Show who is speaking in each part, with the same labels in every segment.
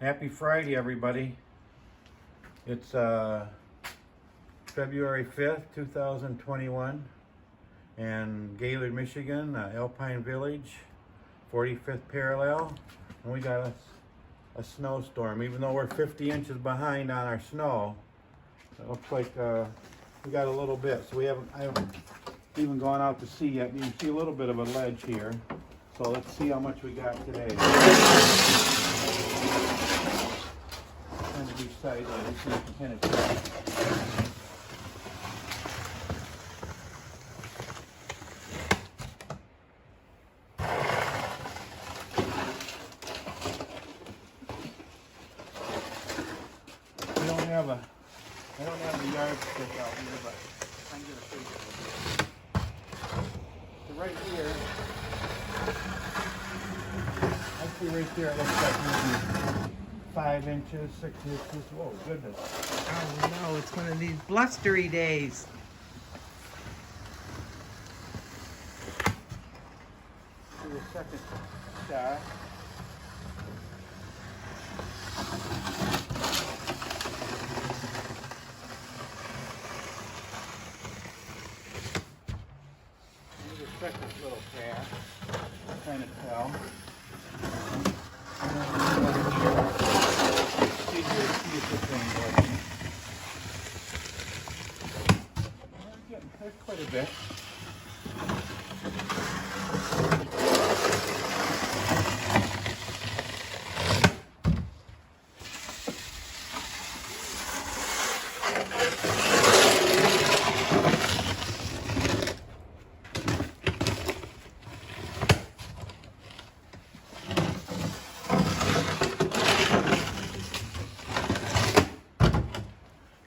Speaker 1: Happy Friday, everybody. It's February 5th, 2021, and Gaylord, Michigan, Alpine Village, 45th parallel, and we got a snowstorm. Even though we're 50 inches behind on our snow, it looks like we got a little bit. So I haven't even gone out to see yet. You can see a little bit of a ledge here. So let's see how much we got today. Kind of be sideways so you can kind of tell. I don't have a yardstick out here, but I'm gonna figure it. So right here, I see right there it looks like maybe 5 inches, 6 inches. Whoa, goodness.
Speaker 2: Oh no, it's one of these blustery days.
Speaker 1: Do a second shot. Here's a second little pass. Kind of tell. See if this thing's working. There's quite a bit.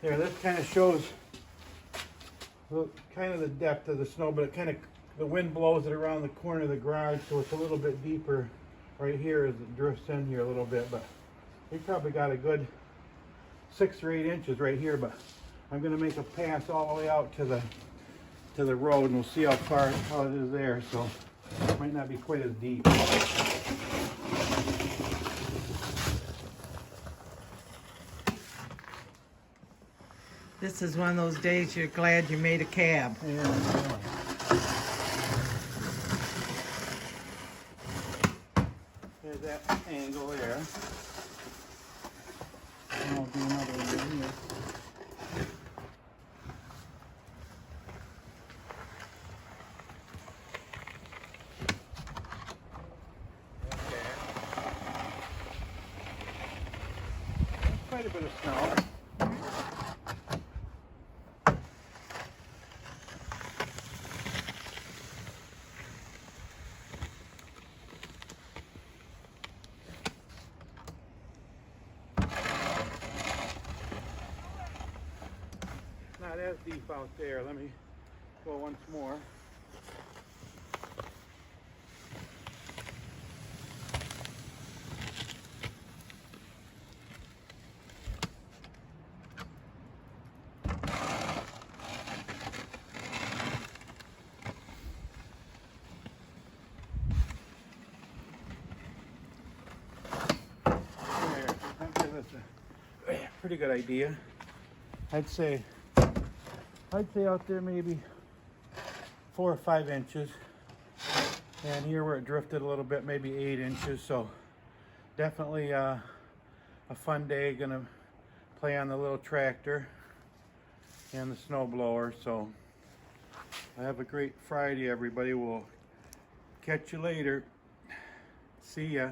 Speaker 1: There, this kind of shows kind of the depth of the snow, but the wind blows it around the corner of the garage, so it's a little bit deeper right here as it drifts in here a little bit. But we probably got a good 6 or 8 inches right here. But I'm going to make a pass all the way out to the road, and we'll see how it is there. So it might not be quite as deep.
Speaker 2: This is one of those days you're glad you made a cab.
Speaker 1: Yeah. There's that angle there. And I'll do another one here. Okay. That's quite a bit of snow. Not as deep out there. Let me go once more. There, that gives us a pretty good idea. I'd say out there maybe 4 or 5 inches, and here where it drifted a little bit, maybe 8 inches. So definitely a fun day. Gonna play on the little tractor and the snow blower. So have a great Friday, everybody. We'll catch you later. See ya.